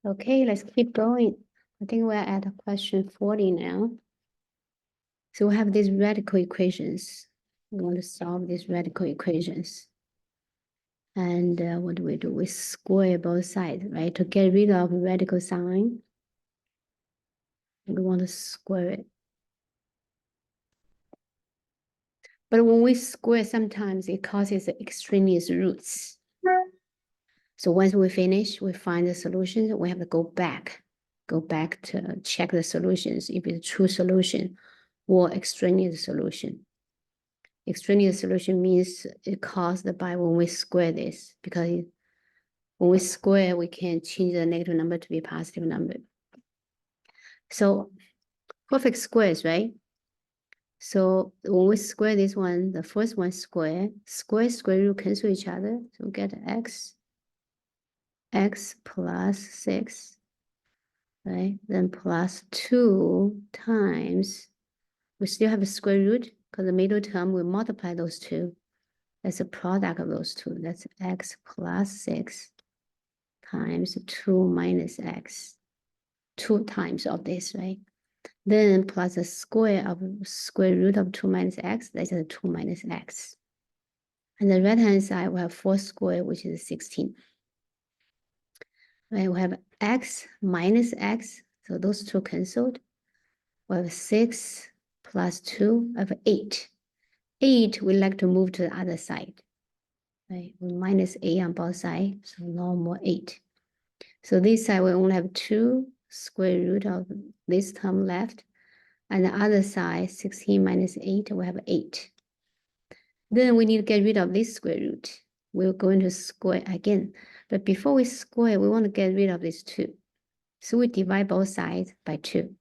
Okay, let's keep going. I think we're at question 40 now. So we have these radical equations. We want to solve these radical equations. And what do? We square both sides, right? To get rid of radical sign, we want to square it. But when we square, sometimes it causes extraneous roots. So once we finish, we find the solutions, we have to go back to check the solutions, if it's true solution or extraneous solution. Extraneous solution means it caused by when we square this, because when we square, we can change the negative number to be a positive number. So perfect squares, right? So when we square this one, the first one square root cancel each other. So we get x plus 6, right? Then plus 2 times, we still have a square root because the middle term will multiply those two. That's a product of those two. That's x plus 6 times 2 minus x. 2 times of this, right? Then plus the square root of 2 minus x, that's a 2 minus x. And the right-hand side, we have 4 squared, which is 16. Right, we have x minus x, so those two canceled. We have 6 plus 2, we have 8. 8, we like to move to the other side. Right, we minus 8 on both sides, so no more 8. So this side, we only have 2 square root of this term left. And the other side, 16 minus 8, we have 8. Then we need to get rid of this square root. We're going to square again. But before we square, we want to get rid of this 2. So we divide both sides by 2.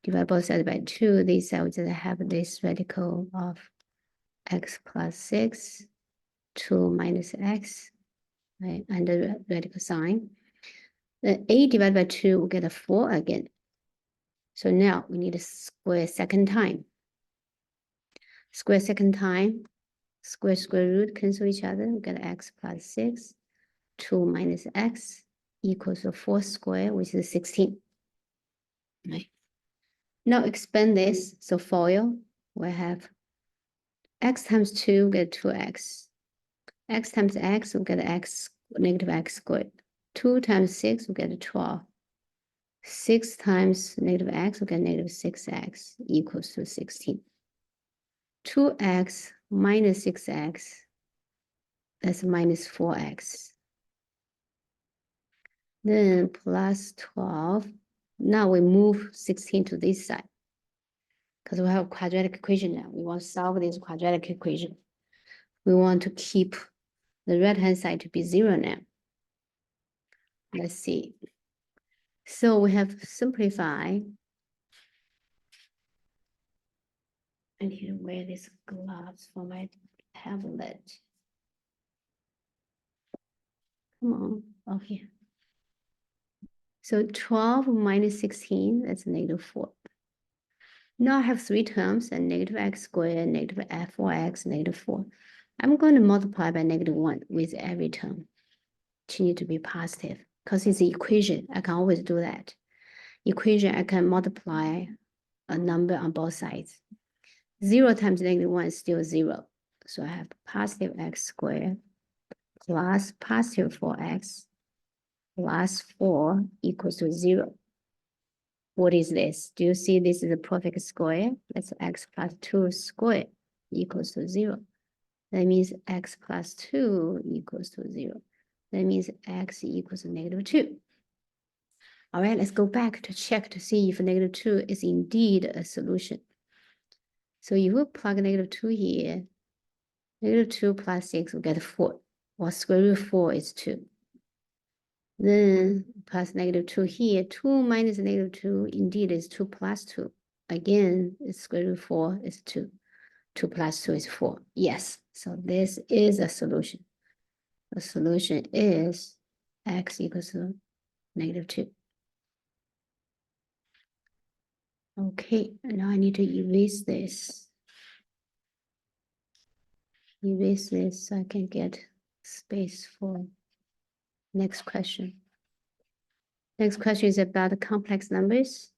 Divide both sides by 2. This side, we just have this radical of x plus 6, 2 minus x, right? And the radical sign. Then 8 divided by 2, we get a 4 again. So now we need to square second time. Square second time. Square root cancel each other. We get x plus 6, 2 minus x equals to 4 squared, which is 16. Right. Now expand this. So FOIL, we have x times 2, we get 2x. X times x, we get x, negative x squared. 2 times 6, we get 12. 6 times negative x, we get negative 6x equals to 16. 2x minus 6x, that's minus 4x. Then plus 12. Now we move 16 to this side because we have a quadratic equation now. We want to solve this quadratic equation. We want to keep the right-hand side to be 0 now. Let's see. So we have simplified. I need to wear these gloves for my tablet. Come on. Oh, here. So 12 minus 16, that's negative 4. Now I have 3 terms, and negative x squared, negative 4x, negative 4. I'm going to multiply by negative 1 with every term. Change it to be positive because it's an equation. I can always do that. Equation, I can multiply a number on both sides. 0 times negative 1 is still 0. So I have positive x squared plus positive 4x plus 4 equals to 0. What is this? Do you see this is a perfect square? That's x plus 2 squared equals to 0. That means x plus 2 equals to 0. That means x equals to negative 2. All right, let's go back to check to see if negative 2 is indeed a solution. So if we plug negative 2 here, negative 2 plus 6 will get 4. Well, square root 4 is 2. Then plus negative 2 here, 2 minus negative 2 indeed is 2 plus 2. Again, it's square root 4 is 2. 2 plus 2 is 4. Yes, so this is a solution. The solution is x equals to negative 2. Okay, now I need to erase this. Erase this so I can get space for next question. Next question is about the complex numbers.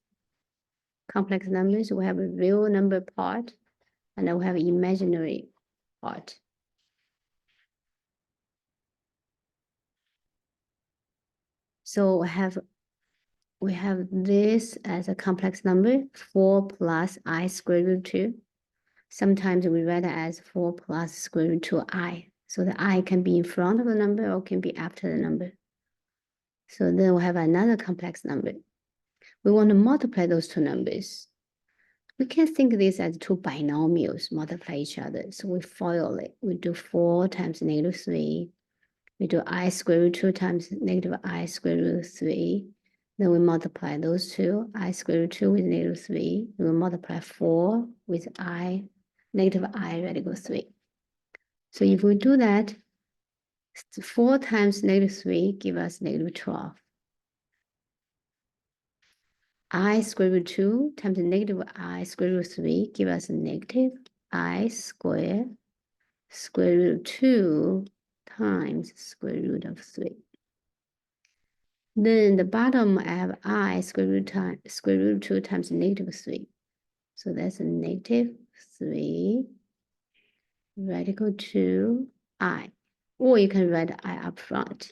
Complex numbers, we have a real number part, and then we have imaginary part. So we have this as a complex number, 4 plus I square root 2. Sometimes we write it as 4 plus square root 2i. So the I can be in front of the number or can be after the number. So then we have another complex number. We want to multiply those two numbers. We can think of this as two binomials multiply each other. So we FOIL it. We do 4 times negative 3. We do I square root 2 times negative I square root 3. Then we multiply those two, I square root 2 with negative 3. We will multiply 4 with negative I radical 3. So if we do that, 4 times negative 3 give us negative 12. I square root 2 times negative I square root 3 give us negative I square root 2 times square root of 3. Then the bottom I have I square root 2 times negative 3. So that's a negative 3 radical 2i. Or you can write I up front.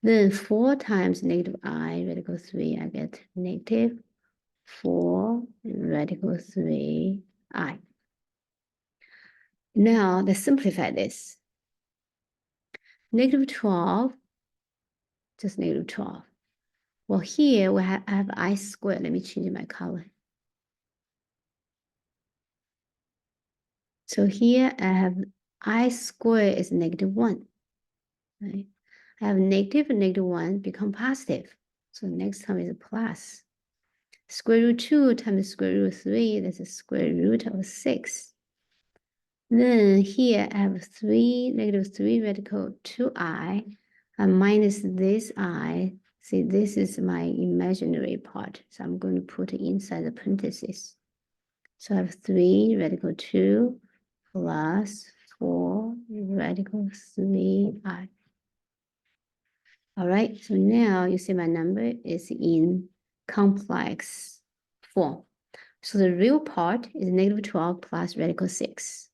Then 4 times negative I radical 3, I get negative 4 radical 3i. Now let's simplify this. Negative 12, just negative 12. Well, here I have I squared. Let me change my color. So here I have I squared is negative 1. Right? I have negative and negative 1 become positive. So next time is a plus. Square root 2 times square root 3, that's a square root of 6. Then here I have negative 3 radical 2i, and minus this I. See, this is my imaginary part. So I'm going to put it inside the parentheses. So I have 3 radical 2 plus 4 radical 3i. All right, so now you see my number is in complex form. So the real part is negative 12 plus radical 6,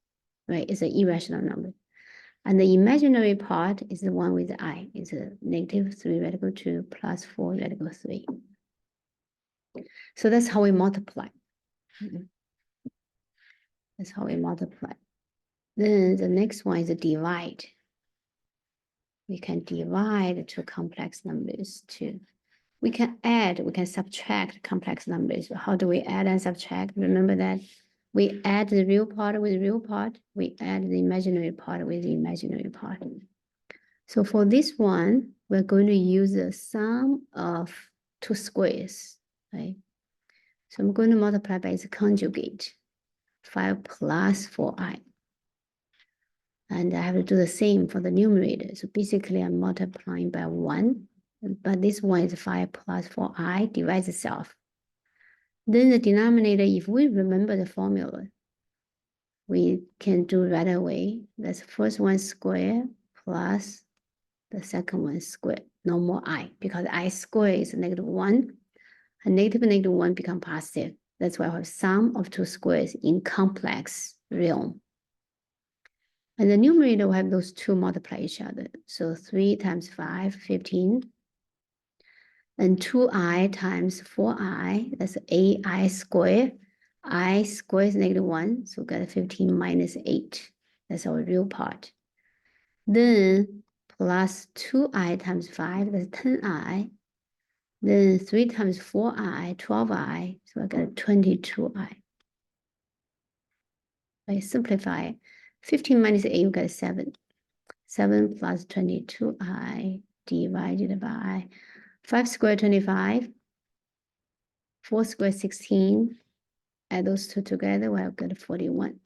right? It's an irrational number. And the imaginary part is the one with the I. It's a negative 3 radical 2 plus 4 radical 3. So that's how we multiply. That's how we multiply. Then the next one is a divide. We can divide two complex numbers too. We can add, we can subtract complex numbers. How do we add and subtract? Remember that we add the real part with the real part. We add the imaginary part with the imaginary part. So for this one, we're going to use the sum of two squares, right? So I'm going to multiply by its conjugate, 5 plus 4i. And I have to do the same for the numerator. So basically I'm multiplying by 1, but this one is 5 plus 4i divides itself. Then the denominator, if we remember the formula, we can do right away. That's the first one square plus the second one square. No more I, because I square is negative 1. And negative 1 become positive. That's why I have sum of two squares in complex realm. And the numerator will have those two multiply each other. So 3 times 5, 15. And 2i times 4i, that's ai squared. I squared is negative 1, so we got 15 minus 8. That's our real part. Then plus 2i times 5, that's 10i. Then 3 times 4i, 12i, so I got 22i. I simplify, 15 minus 8, we got 7. 7 plus 22i divided by 5 squared 25, 4 squared 16. Add those two together, we have got 41.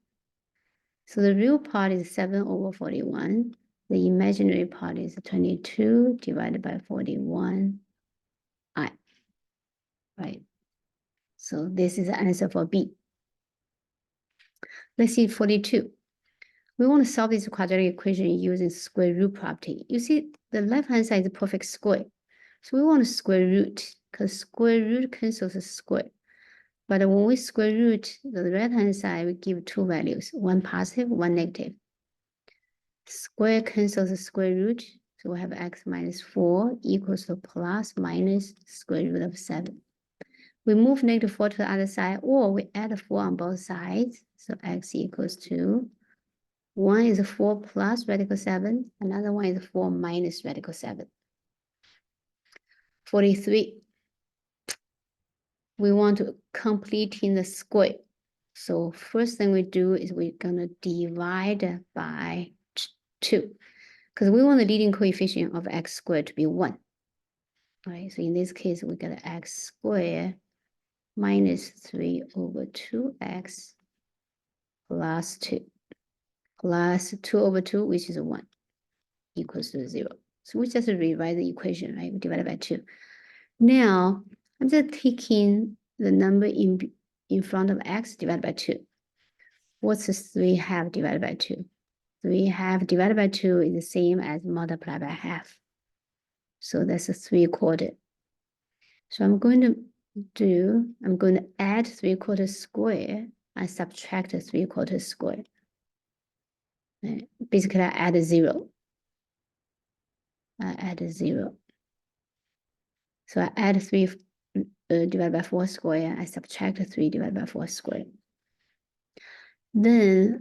So the real part is 7 over 41. The imaginary part is 22 divided by 41i. Right. So this is the answer for B. Let's see 42. We want to solve this quadratic equation using square root property. You see, the left-hand side is a perfect square. So we want to square root, because square root cancels a square. But when we square root, the right-hand side, we give two values, one positive, one negative. Square cancels the square root, so we have x minus 4 equals to plus minus square root of 7. We move negative 4 to the other side, or we add 4 on both sides. So x equals to, one is 4 plus radical 7, another one is 4 minus radical 7. 43. We want to complete in the square. So first thing we do is we're gonna divide by 2, because we want the leading coefficient of x squared to be 1. All right, so in this case, we got x squared minus 3 over 2x plus 2, plus 2 over 2, which is 1, equals to 0. So we just rewrite the equation, right? We divide by 2. Now, I'm just taking the number in front of x divided by 2. What's 3 half divided by 2? 3 half divided by 2 is the same as multiply by half. So that's a 3/4. So I'm going to add 3/4 square and subtract 3/4 square. Basically, I add a 0. I add a 0. So I add 3 divided by 4 square. I subtract 3 divided by 4 square. Then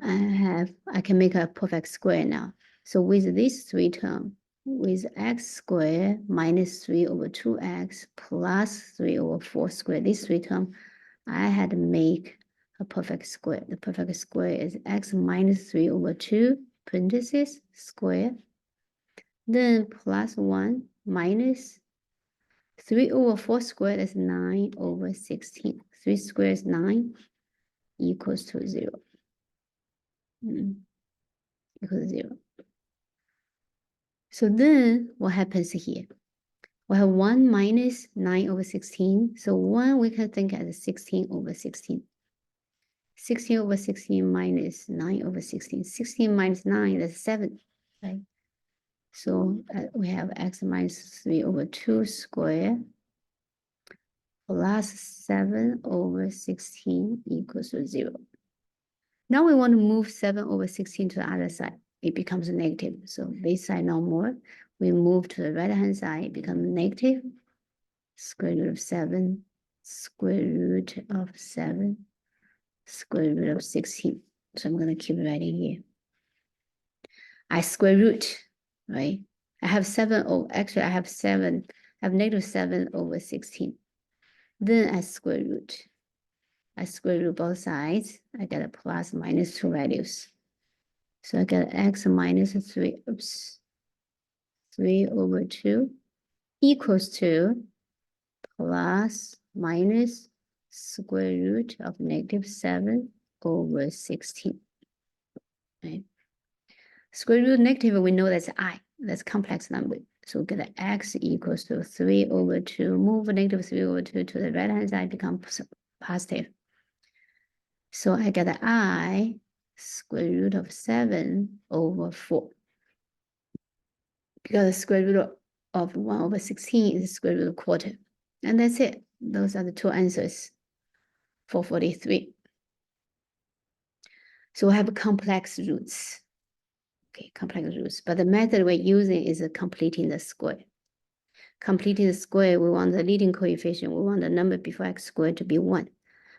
I can make a perfect square now. So with this 3 term, with x squared minus 3 over 2x plus 3 over 4 squared, this 3 term, I had to make a perfect square. The perfect square is x minus 3 over 2 parentheses square, then plus 1 minus 3 over 4 squared is 9 over 16. 3 squared is 9 equals to 0. Equals to 0. So then what happens here? We have 1 minus 9 over 16. So 1 we can think as 16 over 16. 16 over 16 minus 9 over 16. 16 minus 9 is 7, right? So we have x minus 3 over 2 square plus 7 over 16 equals to 0. Now we want to move 7 over 16 to the other side. It becomes negative. So this side no more. We move to the right-hand side, it becomes negative. Square root of 7, square root of 7, square root of 16. So I'm going to keep writing here. I square root, right? I have 7, actually I have 7, I have negative 7 over 16. Then I square root. I square root both sides. I get a plus minus 2 values. So I get x minus 3, 3 over 2 equals to plus minus square root of negative 7 over 16. Right? Square root negative, we know that's I. That's complex number. So we get x equals to 3 over 2. Move negative 3 over 2 to the right-hand side, becomes positive. So I get I square root of 7 over 4. Because the square root of 1 over 16 is square root of quarter. And that's it. Those are the two answers for 43. So we have complex roots. Okay, complex roots. But the method we're using is completing the square. Completing the square, we want the leading coefficient. We want the number before x squared to be 1.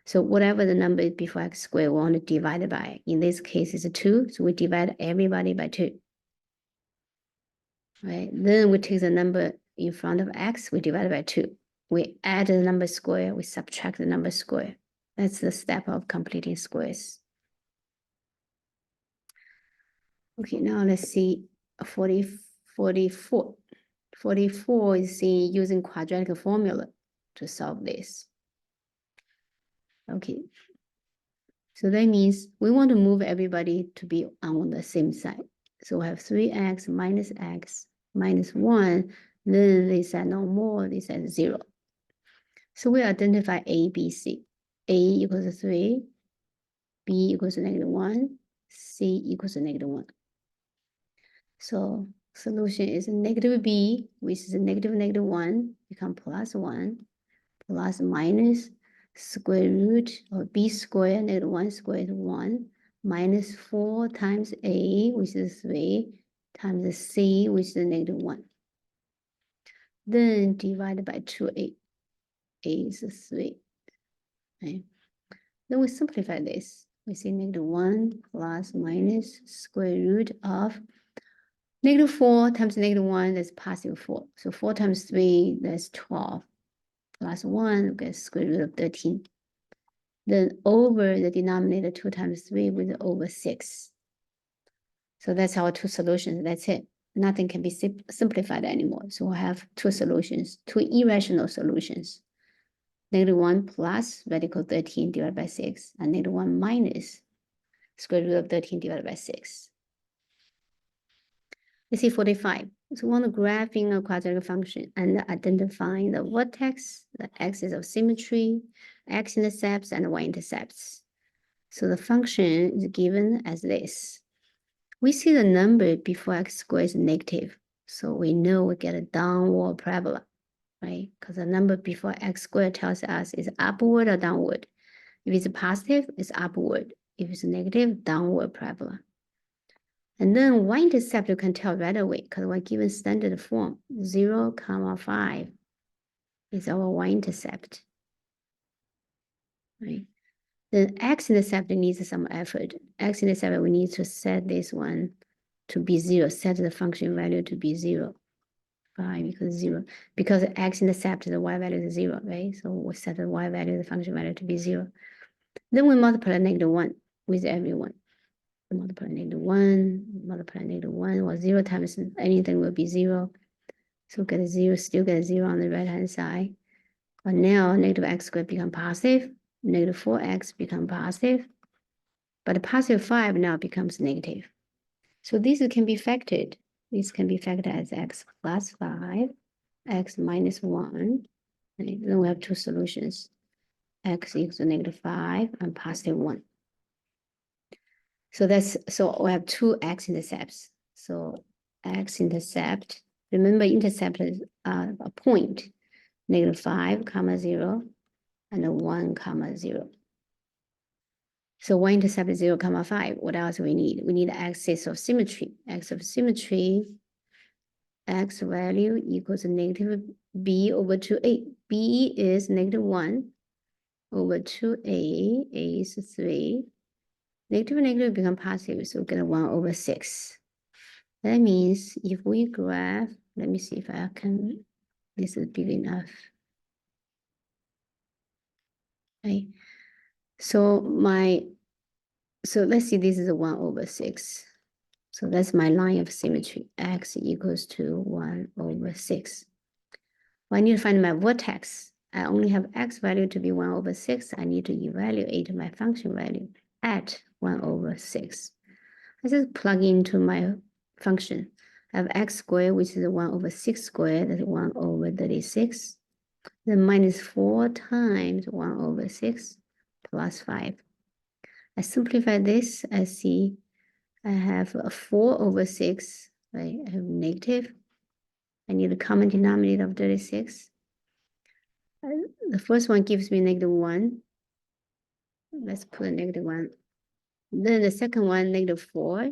So whatever the number is before x squared, we want to divide it by. In this case, it's 2. So we divide everybody by 2. Right? Then we take the number in front of x, we divide by 2. We add the number square, we subtract the number square. That's the step of completing squares. Okay, now let's see 44. 44 is using quadratic formula to solve this. Okay, so that means we want to move everybody to be on the same side. So we have 3x minus 1, then they said no more, they said 0. So we identify A, B, C. A equals to 3, B equals to -1, C equals to -1. So solution is negative b, which is negative 1, become plus 1, plus minus square root of b squared, negative 1 squared is 1, minus 4 times a, which is 3, times c, which is negative 1. Then divided by 2a, a is 3. Okay. Then we simplify this. We see negative 1 plus minus square root of negative 4 times negative 1, that's positive 4. So 4 times 3, that's 12. Plus 1, we get square root of 13. Then over the denominator 2 times 3 with over 6. So that's our two solutions. That's it. Nothing can be simplified anymore. So we'll have two solutions, two irrational solutions. Negative 1 plus radical 13 divided by 6, and negative 1 minus square root of 13 divided by 6. Let's see 45. So we want to graphing a quadratic function and identifying the vertex, the axis of symmetry, x-intercepts, and y-intercepts. So the function is given as this. We see the number before x squared is negative. So we know we get a downward parabola, right? Because the number before x squared tells us is upward or downward. If it's positive, it's upward. If it's negative, downward parabola. And then y-intercept you can tell right away because we're given standard form 0, 5 is our y-intercept, right? Then x-intercept needs some effort. X-intercept, we need to set this one to be 0, set the function value to be 0. 5 equals 0. Because x-intercept, the y value is 0, right? So we set the y value, the function value to be 0. Then we multiply negative 1 with everyone. Multiply negative 1, multiply negative 1, or 0 times anything will be 0. So get a 0, still get a 0 on the right-hand side. But now negative x squared become positive, negative 4x become positive, but the positive 5 now becomes negative. So these can be factored. These can be factored as x plus 5, x minus 1. And then we have two solutions. X equals negative 5 and positive 1. So we have two x-intercepts. So x-intercept, remember intercept is a point, negative 5, 0, and 1, 0. So y-intercept is 0, 5. What else do we need? We need the axis of symmetry. Axis of symmetry, x value equals negative b over 2a. b is negative 1 over 2a, a is 3. Negative and negative become positive, so we get a 1 over 6. That means if we graph, let me see if I can, this is big enough. Okay. So let's see, this is a 1 over 6. So that's my line of symmetry, x equals to 1 over 6. Well, I need to find my vertex. I only have x value to be 1 over 6. I need to evaluate my function value at 1 over 6. I just plug into my function. I have x squared, which is 1 over 6 squared, that's 1 over 36. Then minus 4 times 1 over 6 plus 5. I simplify this, I see I have a 4 over 6, right? I have negative. I need a common denominator of 36. The first one gives me negative 1. Let's put a negative 1. Then the second one, negative 4.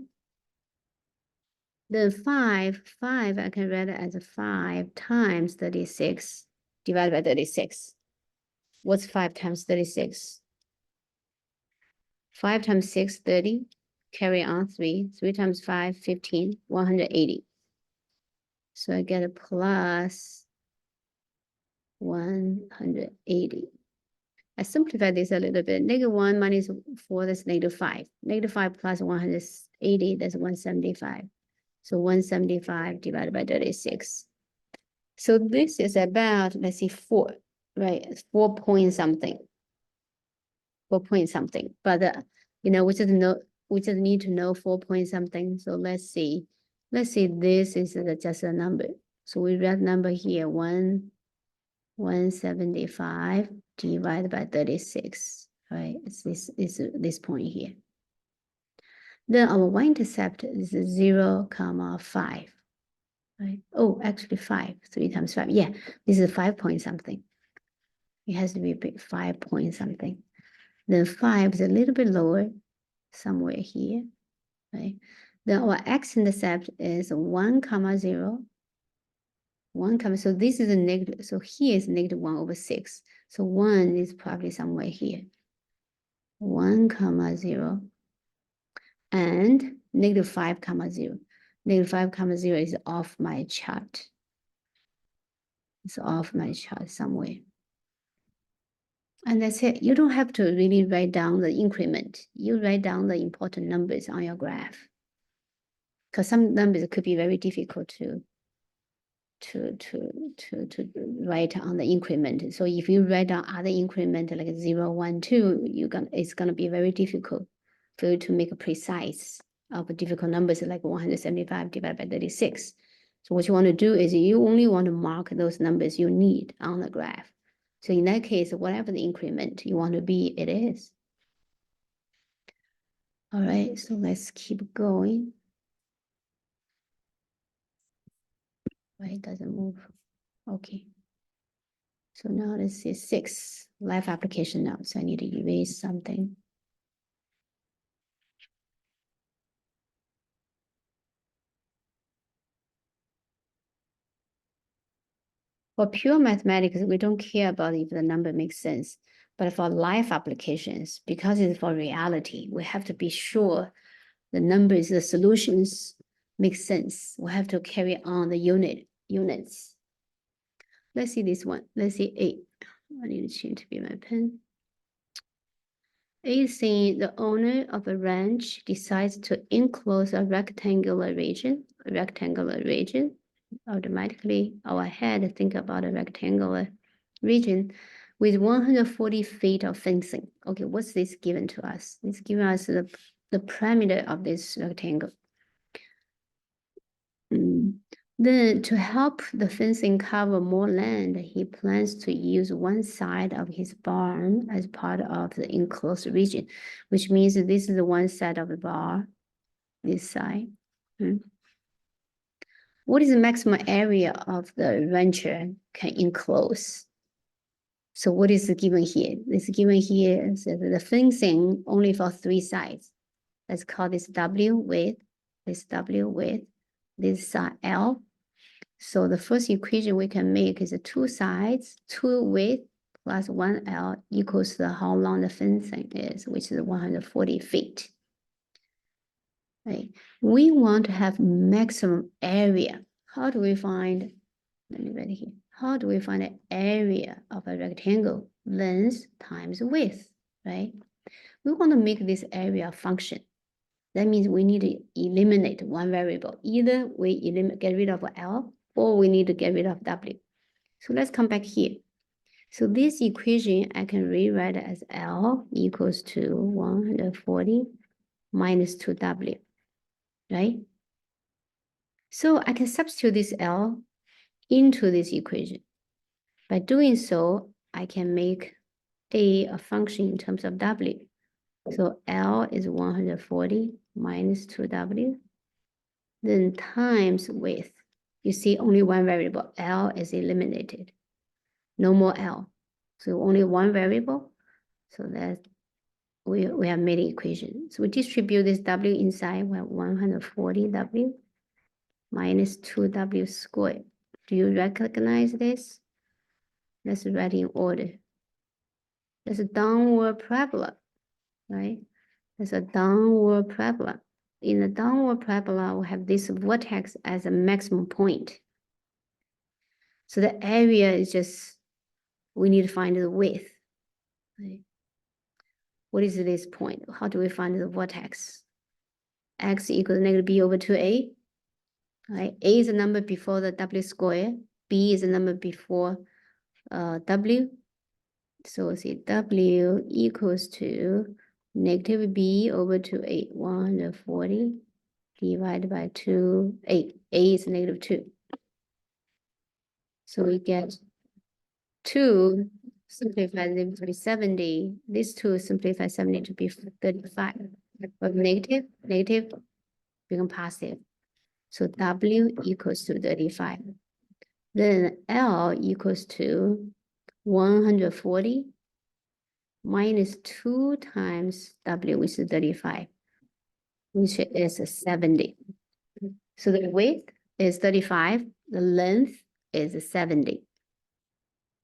Then 5 I can write it as 5 times 36 divided by 36. What's 5 times 36? 5 times 6, 30. Carry on 3. 3 times 5, 15, 180. So I get a plus 180. I simplify this a little bit. Negative 1 minus 4, that's negative 5. Negative 5 plus 180, that's 175. So 175 divided by 36. So this is about, let's see, 4, right? 4 point something. 4 point something. But, we just need to know 4 point something. So let's see. Let's see, this is just a number. So we write number here, 175 divided by 36, right? It's this point here. Then our y-intercept is 0, 5. right? Oh, actually 5, 3 times 5. Yeah, this is 5 point something. It has to be 5 point something. Then 5 is a little bit lower, somewhere here, right? Then our x-intercept is 1 comma 0. 1 comma, so this is a negative, so here is negative 1 over 6. So 1 is probably somewhere here. 1 comma 0 and negative 5 comma 0. Negative 5 comma 0 is off my chart. It's off my chart somewhere. And that's it. You don't have to really write down the increment. You write down the important numbers on your graph. Because some numbers could be very difficult to write on the increment. So if you write down other increment like 0, 1, 2, it's gonna be very difficult for you to make a precise of difficult numbers like 175 divided by 36. So what you want to do is you only want to mark those numbers you need on the graph. So in that case, whatever the increment you want to be, it is. All right, so let's keep going. Why it doesn't move? Okay. So now this is 6 live application now. So I need to erase something. For pure mathematics, we don't care about if the number makes sense. But for live applications, because it's for reality, we have to be sure the numbers, the solutions make sense. We have to carry on the units. Let's see this one. Let's see 8. I need to change to be my pen. 8 is saying the owner of a ranch decides to enclose a rectangular region. Automatically, our head think about a rectangular region with 140 feet of fencing. Okay, what's this given to us? It's given us the perimeter of this rectangle. Then to help the fencing cover more land, he plans to use one side of his barn as part of the enclosed region, which means that this is the one side of the barn, this side. What is the maximum area of the rancher can enclose? So what is given here? This given here is the fencing only for 3 sides. Let's call this W width, this W width, this side L. So the first equation we can make is 2 sides, 2 width plus 1 L equals to how long the fencing is, which is 140 feet. Right. We want to have maximum area. How do we find, let me write it here. How do we find the area of a rectangle? Length times width, right? We want to make this area function. That means we need to eliminate one variable. Either we get rid of L or we need to get rid of W. So let's come back here. So this equation I can rewrite as L equals to 140 minus 2W, right? So I can substitute this L into this equation. By doing so, I can make a function in terms of W. So L is 140 minus 2W, then times width. You see only one variable, L is eliminated. No more L. So only one variable. So that we have made an equation. So we distribute this W inside, we have 140W minus 2W squared. Do you recognize this? Let's write in order. There's a downward parabola, right? There's a downward parabola. In the downward parabola, we have this vertex as a maximum point. So the area is just, we need to find the width. Right? What is this point? How do we find the vertex? X equals negative b over 2a. Right? A is the number before the W square. B is the number before W. So see W equals to negative b over 2a, 140 divided by 2, 8. A is negative 2. So we get 2 simplified to be 70. This 2 simplified 70 to be 35. But negative become positive. So W equals to 35. Then L equals to 140 minus 2 times W, which is 35, which is 70. So the width is 35, the length is 70.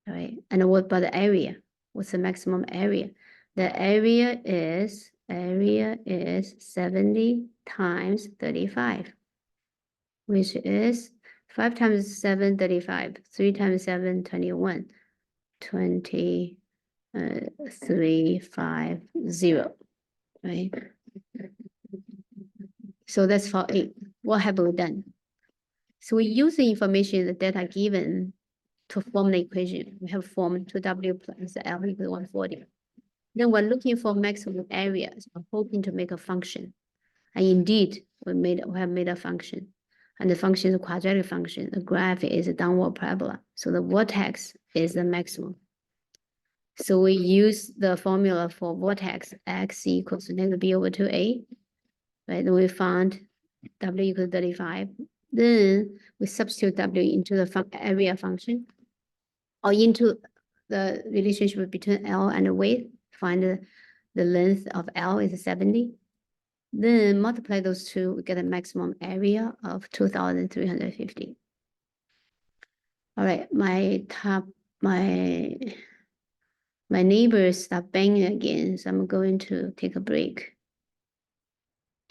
All right, and what about the area? What's the maximum area? The area is 70 times 35, which is 5 times 7, 35, 3 times 7, 21, 20, 350, right? So that's for 8. What have we done? So we use the information, the data given to form the equation. We have formed 2W plus L equals 140. Then we're looking for maximum areas. We're hoping to make a function. And indeed, we have made a function. And the function is a quadratic function. The graph is a downward parabola. So the vertex is the maximum. So we use the formula for vertex x equals to negative b over 2a. Right, then we found w equals 35. Then we substitute w into the area function or into the relationship between L and the width. Find the length of L is 70. Then multiply those two, we get a maximum area of 2,350. All right, my neighbors start banging again, so I'm going to take a break.